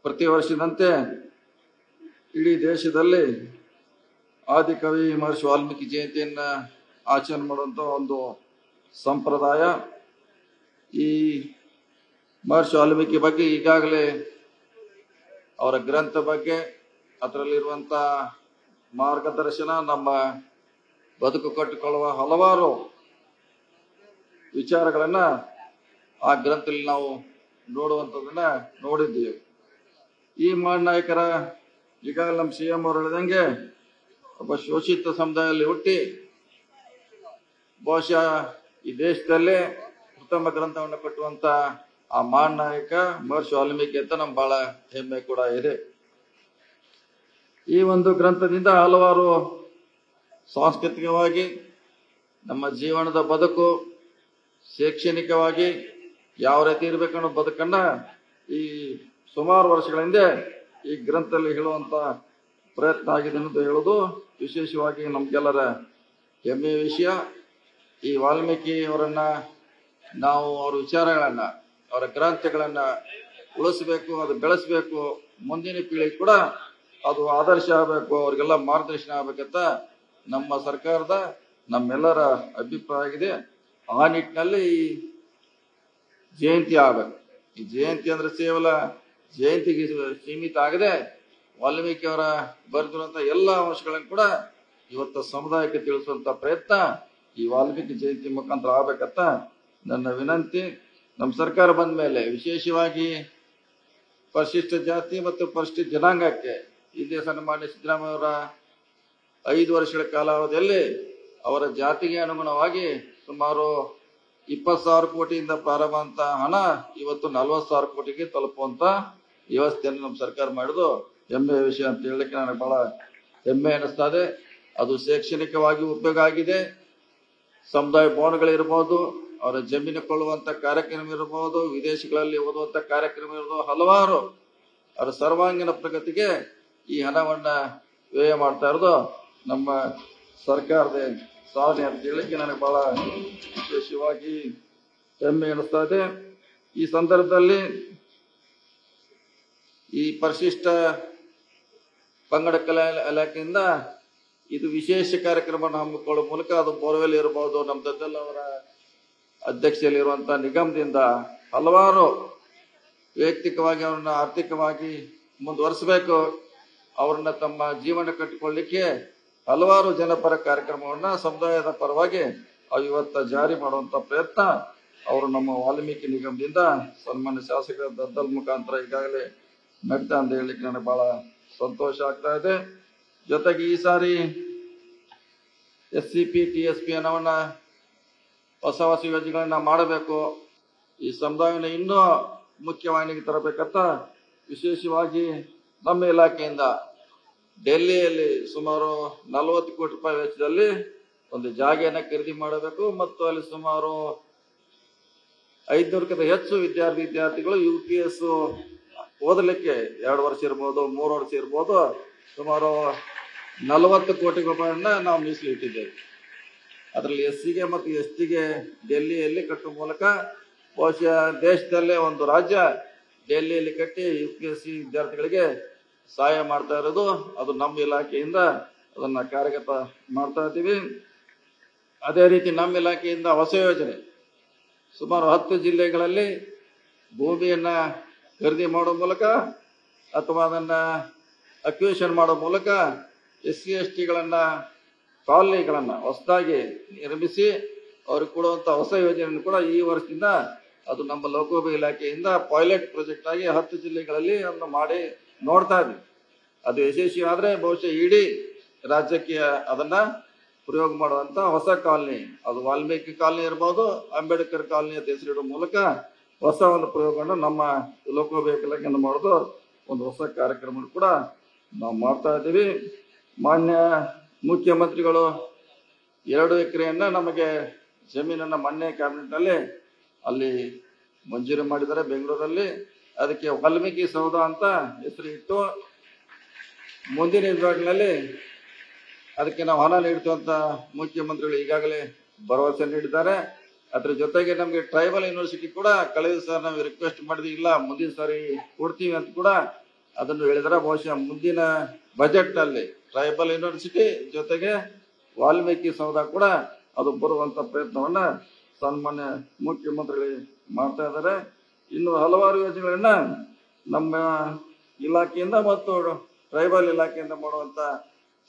ಪ್ರತಿ ವರ್ಷದಂತೆ ಇಡೀ ದೇಶದಲ್ಲಿ ಆದಿಕವಿ ಮಹರ್ಷಿ ವಾಲ್ಮೀಕಿ ಜಯಂತಿಯನ್ನ ಆಚರಣೆ ಮಾಡುವಂತ ಒಂದು ಸಂಪ್ರದಾಯ. ಈ ಮಹರ್ಷಿ ವಾಲ್ಮೀಕಿ ಬಗ್ಗೆ ಈಗಾಗಲೇ ಅವರ ಗ್ರಂಥ ಬಗ್ಗೆ ಅದರಲ್ಲಿರುವಂತ ಮಾರ್ಗದರ್ಶನ, ನಮ್ಮ ಬದುಕು ಕಟ್ಟಿಕೊಳ್ಳುವ ಹಲವಾರು ವಿಚಾರಗಳನ್ನ ಆ ಗ್ರಂಥದಲ್ಲಿ ನಾವು ನೋಡುವಂಥದ್ದನ್ನ ನೋಡಿದ್ದೀವಿ. ಈ ನಾಯಕರ ಈಗಾಗಲೇ ನಮ್ಮ CM ಅವರು ಹೇಳಿದಂಗೆ ಒಬ್ಬ ಶೋಷಿತ ಸಮುದಾಯದಲ್ಲಿ ಹುಟ್ಟಿ ಬಹುಶಃ ಈ ದೇಶದಲ್ಲೇ ಉತ್ತಮ ಗ್ರಂಥವನ್ನು ಕಟ್ಟುವಂತ ಆ ನಾಯಕ ಮಹರ್ಷಿ ವಾಲ್ಮೀಕಿ ಅಂತ ನಮ್ಗೆ ಬಹಳ ಹೆಮ್ಮೆ ಕೂಡ ಇದೆ. ಈ ಒಂದು ಗ್ರಂಥದಿಂದ ಹಲವಾರು ಸಾಂಸ್ಕೃತಿಕವಾಗಿ ನಮ್ಮ ಜೀವನದ ಬದುಕು, ಶೈಕ್ಷಣಿಕವಾಗಿ ಯಾವ ರೀತಿ ಇರಬೇಕನ್ನೋ ಬದುಕನ್ನ ಈ ಸುಮಾರು ವರ್ಷಗಳ ಹಿಂದೆ ಈ ಗ್ರಂಥದಲ್ಲಿ ಹೇಳುವಂತ ಪ್ರಯತ್ನ ಆಗಿದೆ ಅಂತ ಹೇಳೋದು ವಿಶೇಷವಾಗಿ ನಮ್ಗೆಲ್ಲರ ಹೆಮ್ಮೆಯ ವಿಷಯ. ಈ ವಾಲ್ಮೀಕಿ ಅವರನ್ನ ನಾವು ಅವರ ವಿಚಾರಗಳನ್ನ, ಅವರ ಗ್ರಂಥಗಳನ್ನ ಉಳಿಸಬೇಕು, ಅದು ಬೆಳೆಸಬೇಕು, ಮುಂದಿನ ಪೀಳಿಗೆ ಕೂಡ ಅದು ಆದರ್ಶ ಆಗಬೇಕು, ಅವ್ರಿಗೆಲ್ಲ ಮಾರ್ಗದರ್ಶನ ಆಗ್ಬೇಕಂತ ನಮ್ಮ ಸರ್ಕಾರದ ನಮ್ಮೆಲ್ಲರ ಅಭಿಪ್ರಾಯ ಆಗಿದೆ. ಆ ನಿಟ್ಟಿನಲ್ಲಿ ಈ ಜಯಂತಿ ಆಗಬೇಕು. ಈ ಜಯಂತಿ ಅಂದ್ರೆ ಕೇವಲ ಜಯಂತಿಗೆ ಸೀಮಿತ ಆಗದೆ ವಾಲ್ಮೀಕಿ ಅವರ ಬರೆದಿರುವಂತಹ ಎಲ್ಲ ಅಂಶಗಳನ್ನು ಕೂಡ ಇವತ್ತು ಸಮುದಾಯಕ್ಕೆ ತಿಳಿಸುವಂತ ಪ್ರಯತ್ನ ಈ ವಾಲ್ಮೀಕಿ ಜಯಂತಿ ಮುಖಾಂತರ ಆಗ್ಬೇಕಂತ ನನ್ನ ವಿನಂತಿ. ನಮ್ಮ ಸರ್ಕಾರ ಬಂದ ಮೇಲೆ ವಿಶೇಷವಾಗಿ ಪರಿಶಿಷ್ಟ ಜಾತಿ ಮತ್ತು ಪರಿಶಿಷ್ಟ ಜನಾಂಗಕ್ಕೆ ಹಿಂದೆ ಸನ್ಮಾನ್ಯ ಸಿದ್ದರಾಮಯ್ಯ ಅವರ 5 ವರ್ಷಗಳ ಕಾಲಾವಧಿಯಲ್ಲಿ ಅವರ ಜಾತಿಗೆ ಅನುಗುಣವಾಗಿ ಸುಮಾರು 20,000 ಕೋಟಿಯಿಂದ ಪ್ರಾರಂಭ ಅಂತ ಹಣ ಇವತ್ತು 40,000 ಕೋಟಿಗೆ ತಲುಪುವಂತ ವ್ಯವಸ್ಥೆಯನ್ನು ನಮ್ಮ ಸರ್ಕಾರ ಮಾಡಿದ್ದು ಹೆಮ್ಮೆಯ ವಿಷಯ ಅಂತ ಹೇಳಲಿಕ್ಕೆ ನನಗೆ ಬಹಳ ಹೆಮ್ಮೆ ಅನಿಸ್ತಾ ಇದೆ. ಅದು ಶೈಕ್ಷಣಿಕವಾಗಿ ಉಪಯೋಗ ಆಗಿದೆ. ಸಮುದಾಯ ಭವನಗಳಿರ್ಬೋದು, ಅವರ ಜಮೀನು ಕೊಳ್ಳುವಂತ ಕಾರ್ಯಕ್ರಮ ಇರಬಹುದು, ವಿದೇಶಗಳಲ್ಲಿ ಓದುವಂತ ಕಾರ್ಯಕ್ರಮ ಇರಬಹುದು, ಹಲವಾರು ಅವರ ಸರ್ವಾಂಗೀಣ ಪ್ರಗತಿಗೆ ಈ ಹಣವನ್ನ ವ್ಯಯ ಮಾಡ್ತಾ ಇರೋದು ನಮ್ಮ ಸರ್ಕಾರದ ಸಾಧನೆ ಅಂತ ಹೇಳಿಕ್ಕೆ ನನಗೆ ಬಹಳ ವಿಶೇಷವಾಗಿ ಹೆಮ್ಮೆ ಅನಿಸ್ತಾ ಇದೆ. ಈ ಸಂದರ್ಭದಲ್ಲಿ ಈ ಪರಿಶಿಷ್ಟ ಪಂಗಡ ಕಲಾ ಇಲಾಖೆಯಿಂದ ಇದು ವಿಶೇಷ ಕಾರ್ಯಕ್ರಮವನ್ನು ಹಮ್ಮಿಕೊಳ್ಳುವ ಮೂಲಕ, ಅದು ಬೋರ್ವೆಲ್ ಇರಬಹುದು, ನಮ್ಮ ದದ್ದಲ್ ಅವರ ಅಧ್ಯಕ್ಷತೆಯಲ್ಲಿರುವಂತಹ ನಿಗಮದಿಂದ ಹಲವಾರು ವೈಯಕ್ತಿಕವಾಗಿ ಅವ್ರನ್ನ ಆರ್ಥಿಕವಾಗಿ ಮುಂದುವರಿಸಬೇಕು, ಅವ್ರನ್ನ ತಮ್ಮ ಜೀವನ ಕಟ್ಟಿಕೊಳ್ಳಿಕ್ಕೆ ಹಲವಾರು ಜನಪರ ಕಾರ್ಯಕ್ರಮವನ್ನ ಸಮುದಾಯದ ಪರವಾಗಿ ಇವತ್ತ ಜಾರಿ ಮಾಡುವಂತ ಪ್ರಯತ್ನ ಅವರು ನಮ್ಮ ವಾಲ್ಮೀಕಿ ನಿಗಮದಿಂದ ಸನ್ಮಾನ್ಯ ಶಾಸಕ ದದ್ದಲ್ ಮುಖಾಂತರ ಈಗಾಗಲೇ ನಡೀತಾ ಅಂತ ಹೇಳಲಿಕ್ಕೆ ನನಗೆ ಬಹಳ ಸಂತೋಷ ಆಗ್ತಾ ಇದೆ. ಜೊತೆಗೆ ಈ ಸಾರಿ SCP TSP ಹಣವನ್ನ ಹೊಸ ಯೋಜನೆಗಳನ್ನ ಮಾಡಬೇಕು, ಈ ಸಮುದಾಯವನ್ನು ಇನ್ನೂ ಮುಖ್ಯವಾಹಿನಿಗೆ ತರಬೇಕಂತ ವಿಶೇಷವಾಗಿ ನಮ್ಮ ಇಲಾಖೆಯಿಂದ ಡೆಲ್ಲಿಯಲ್ಲಿ ಸುಮಾರು 40 ಕೋಟಿ ರೂಪಾಯಿ ವೆಚ್ಚದಲ್ಲಿ ಒಂದು ಜಾಗೆಯನ್ನ ಖರೀದಿ ಮಾಡಬೇಕು ಮತ್ತು ಅಲ್ಲಿ ಸುಮಾರು 500ಕ್ಕಿಂತ ಹೆಚ್ಚು ವಿದ್ಯಾರ್ಥಿಗಳು UPS ಓದಲಿಕ್ಕೆ 2 ವರ್ಷ ಇರ್ಬೋದು, 3 ವರ್ಷ ಇರ್ಬೋದು, ಸುಮಾರು 40 ಕೋಟಿ ರೂಪಾಯಿಯನ್ನ ನಾವು ಮೀಸಲಿಟ್ಟಿದ್ದೇವೆ. ಅದರಲ್ಲಿ SCಗೆ ಮತ್ತು STಗೆ ಡೆಲ್ಲಿಯಲ್ಲಿ ಕಟ್ಟುವ ಮೂಲಕ ಬಹುಶಃ ದೇಶದಲ್ಲೇ ಒಂದು ರಾಜ್ಯ ಡೆಲ್ಲಿಯಲ್ಲಿ ಕಟ್ಟಿ UPSC ವಿದ್ಯಾರ್ಥಿಗಳಿಗೆ ಸಹಾಯ ಮಾಡ್ತಾ ಇರೋದು ಅದು ನಮ್ಮ ಇಲಾಖೆಯಿಂದ ಅದನ್ನ ಕಾರ್ಯಗತ ಮಾಡ್ತಾ ಇದ್ದೀವಿ. ಅದೇ ರೀತಿ ನಮ್ಮ ಇಲಾಖೆಯಿಂದ ಹೊಸ ಯೋಜನೆ ಸುಮಾರು 10 ಜಿಲ್ಲೆಗಳಲ್ಲಿ ಭೂಮಿಯನ್ನ ಖರೀದಿ ಮಾಡುವ ಮೂಲಕ ಅಥವಾ ಅದನ್ನ ಅಕ್ವಿಷನ್ ಮಾಡುವ ಮೂಲಕ SC STಗಳನ್ನ ಕಾಲನಿಗಳನ್ನ ಹೊಸದಾಗಿ ನಿರ್ಮಿಸಿ ಅವ್ರಿಗೆ ಕೊಡುವಂತ ಹೊಸ ಯೋಜನೆಯನ್ನು ಕೂಡ ಈ ವರ್ಷದಿಂದ ಅದು ನಮ್ಮ ಲೋಕೋಪಯೋಗಿ ಇಲಾಖೆಯಿಂದ ಪೈಲಟ್ ಪ್ರಾಜೆಕ್ಟ್ ಆಗಿ 10 ಜಿಲ್ಲೆಗಳಲ್ಲಿ ಅದನ್ನು ಮಾಡಿ ನೋಡ್ತಾ ಇದ್ವಿ. ಅದು ಯಶಸ್ವಿ ಆದ್ರೆ ಬಹುಶಃ ಇಡೀ ರಾಜ್ಯಕ್ಕೆ ಅದನ್ನ ಪ್ರಯೋಗ ಮಾಡುವಂತ ಹೊಸ ಕಾಲನಿ, ಅದು ವಾಲ್ಮೀಕಿ ಕಾಲನಿ ಇರ್ಬೋದು, ಅಂಬೇಡ್ಕರ್ ಕಾಲನಿ ಅಂತ ಹೆಸರಿಡುವ ಮೂಲಕ ಹೊಸ ಒಂದು ಪ್ರಯೋಗವನ್ನು ನಮ್ಮ ಲೋಕೋಪಯೋಗಿ ಇಲಾಖೆಯಿಂದ ಮಾಡೋದು ಒಂದು ಹೊಸ ಕಾರ್ಯಕ್ರಮ ಕೂಡ ನಾವು ಮಾಡ್ತಾ ಇದ್ದೀವಿ. ಮಾನ್ಯ ಮುಖ್ಯಮಂತ್ರಿಗಳು 2 ಎಕರೆಯನ್ನ ನಮಗೆ ಜಮೀನನ್ನ ಮೊನ್ನೆ ಕ್ಯಾಬಿನೆಟ್ ನಲ್ಲಿ ಅಲ್ಲಿ ಮಂಜೂರು ಮಾಡಿದ್ದಾರೆ ಬೆಂಗಳೂರಲ್ಲಿ. ಅದಕ್ಕೆ ವಾಲ್ಮೀಕಿ ಸೌಧ ಅಂತ ಹೆಸರು ಇಟ್ಟು ಮುಂದಿನ ದಿನಗಳಲ್ಲಿ ಅದಕ್ಕೆ ನಾವು ಹಣ ನೀಡ್ತೀವಿ ಅಂತ ಮುಖ್ಯಮಂತ್ರಿಗಳು ಈಗಾಗಲೇ ಭರವಸೆ ನೀಡಿದ್ದಾರೆ. ಅದ್ರ ಜೊತೆಗೆ ನಮಗೆ ಟ್ರೈಬಲ್ ಯೂನಿವರ್ಸಿಟಿ ಕೂಡ ಕಳೆದ ಸಾರಿ ನಾವು ರಿಕ್ವೆಸ್ಟ್ ಮಾಡಿದ್ವಿ, ಇಲ್ಲ ಮುಂದಿನ ಸಾರಿ ಕೊಡ್ತೀವಿ ಅಂತ ಕೂಡ ಅದನ್ನು ಹೇಳಿದರೆ ಬಹುಶಃ ಮುಂದಿನ ಬಜೆಟ್ನಲ್ಲಿ ಟ್ರೈಬಲ್ ಯೂನಿವರ್ಸಿಟಿ ಜೊತೆಗೆ ವಾಲ್ಮೀಕಿ ಸೌಧ ಕೂಡ ಅದು ಬರುವಂತ ಪ್ರಯತ್ನವನ್ನ ಸನ್ಮಾನ್ಯ ಮುಖ್ಯಮಂತ್ರಿಗಳು ಮಾಡ್ತಾ ಇದ್ದಾರೆ. ಇನ್ನು ಹಲವಾರು ಯೋಜನೆಗಳನ್ನ ನಮ್ಮ ಇಲಾಖೆಯಿಂದ ಮತ್ತು ಟ್ರೈಬಲ್ ಇಲಾಖೆಯಿಂದ ಮಾಡುವಂತ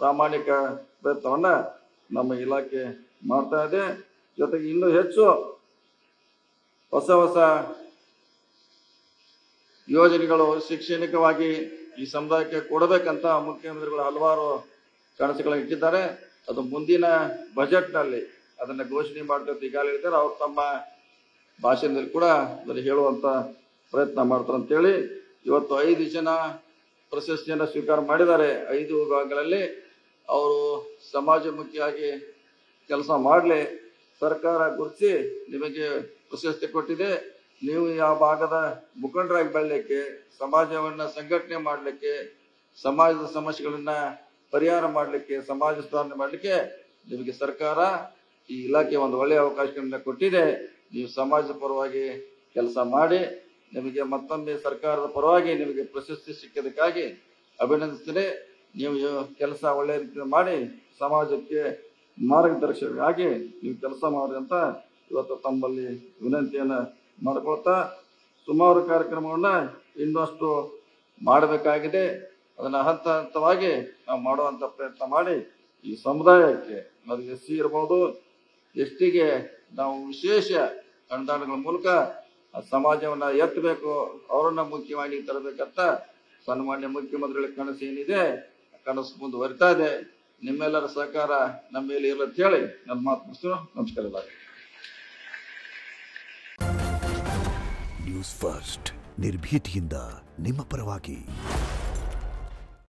ಪ್ರಾಮಾಣಿಕ ಪ್ರಯತ್ನವನ್ನ ನಮ್ಮ ಇಲಾಖೆ ಮಾಡ್ತಾ ಇದೆ. ಜೊತೆಗೆ ಇನ್ನೂ ಹೆಚ್ಚು ಹೊಸ ಹೊಸ ಯೋಜನೆಗಳು ಶೈಕ್ಷಣಿಕವಾಗಿ ಈ ಸಮುದಾಯಕ್ಕೆ ಕೊಡಬೇಕಂತ ಮುಖ್ಯಮಂತ್ರಿಗಳು ಹಲವಾರು ಕನಸುಗಳನ್ನು ಇಟ್ಟಿದ್ದಾರೆ. ಅದು ಮುಂದಿನ ಬಜೆಟ್ ನಲ್ಲಿ ಅದನ್ನ ಘೋಷಣೆ ಮಾಡ್ತಾರೆ ಈಗಾಗಲೇ ಹೇಳಿದ್ದಾರೆ. ಅವ್ರು ತಮ್ಮ ಭಾಷಣದಲ್ಲಿ ಕೂಡ ಅದನ್ನು ಹೇಳುವಂತ ಪ್ರಯತ್ನ ಮಾಡ್ತಾರೆ ಅಂತೇಳಿ ಇವತ್ತು 5 ಜನ ಪ್ರಶಸ್ತಿಯನ್ನು ಸ್ವೀಕಾರ ಮಾಡಿದ್ದಾರೆ. 5 ವಿಭಾಗಗಳಲ್ಲಿ ಅವರು ಸಮಾಜಮುಖಿಯಾಗಿ ಕೆಲಸ ಮಾಡಲಿ, ಸರ್ಕಾರ ಗುರುತಿಸಿ ನಿಮಗೆ ಪ್ರಶಸ್ತಿ ಕೊಟ್ಟಿದೆ. ನೀವು ಯಾವ ಭಾಗದ ಮುಖಂಡರಾಗಿ ಬೆಳಲಿಕ್ಕೆ, ಸಮಾಜವನ್ನ ಸಂಘಟನೆ ಮಾಡಲಿಕ್ಕೆ, ಸಮಾಜದ ಸಮಸ್ಯೆಗಳನ್ನ ಪರಿಹಾರ ಮಾಡಲಿಕ್ಕೆ, ಸಮಾಜ ಸುಧಾರಣೆ ಮಾಡಲಿಕ್ಕೆ ನಿಮಗೆ ಸರ್ಕಾರ ಈ ಇಲಾಖೆ ಒಂದು ಒಳ್ಳೆಯ ಅವಕಾಶಗಳನ್ನ ಕೊಟ್ಟಿದೆ. ನೀವು ಸಮಾಜದ ಪರವಾಗಿ ಕೆಲಸ ಮಾಡಿ, ನಿಮಗೆ ಮತ್ತೊಮ್ಮೆ ಸರ್ಕಾರದ ಪರವಾಗಿ ನಿಮಗೆ ಪ್ರಶಸ್ತಿ ಸಿಕ್ಕಿದ್ದಕ್ಕಾಗಿ ಅಭಿನಂದಿಸ್ತೇನೆ. ನೀವು ಕೆಲಸ ಒಳ್ಳೆಯ ರೀತಿಯಲ್ಲಿ ಮಾಡಿ ಸಮಾಜಕ್ಕೆ ಮಾರ್ಗದರ್ಶಕರಾಗಿ ನೀವು ಕೆಲಸ ಮಾಡಿ ಅಂತ ಇವತ್ತು ತಮ್ಮಲ್ಲಿ ವಿನಂತಿಯನ್ನ ಮಾಡಿಕೊಳ್ತಾ, ಸುಮಾರು ಕಾರ್ಯಕ್ರಮಗಳನ್ನ ಇನ್ನಷ್ಟು ಮಾಡಬೇಕಾಗಿದೆ. ಅದನ್ನ ಹಂತ ಹಂತವಾಗಿ ನಾವು ಮಾಡುವಂತ ಪ್ರಯತ್ನ ಮಾಡಿ ಈ ಸಮುದಾಯಕ್ಕೆ, ಅದು SC ಇರ್ಬೋದು, STಗೆ ನಾವು ವಿಶೇಷ ಅನುದಾನಗಳ ಮೂಲಕ ಸಮಾಜವನ್ನ ಎತ್ತಬೇಕು, ಅವರನ್ನ ಮುಖ್ಯವಾಗಿ ತರಬೇಕಂತ ಸನ್ಮಾನ್ಯ ಮುಖ್ಯಮಂತ್ರಿಗಳ ಕನಸು ಏನಿದೆ ಕನಸು ಮುಂದುವರಿತಾ ಇದೆ. ನಿಮ್ಮೆಲ್ಲರ ಸಹಕಾರ ನಮ್ಮ ಮೇಲೆ ಇರಲಿ ಅಂತ ಹೇಳಿ ನನ್ನ ಮಾತು ಮುಗಿಸು. ನಮಸ್ಕಾರ. ನ್ಯೂಸ್ ಫಸ್ಟ್ ನಿರ್ಭೀತಿಯಿಂದ ನಿಮ್ಮ ಪರವಾಗಿ.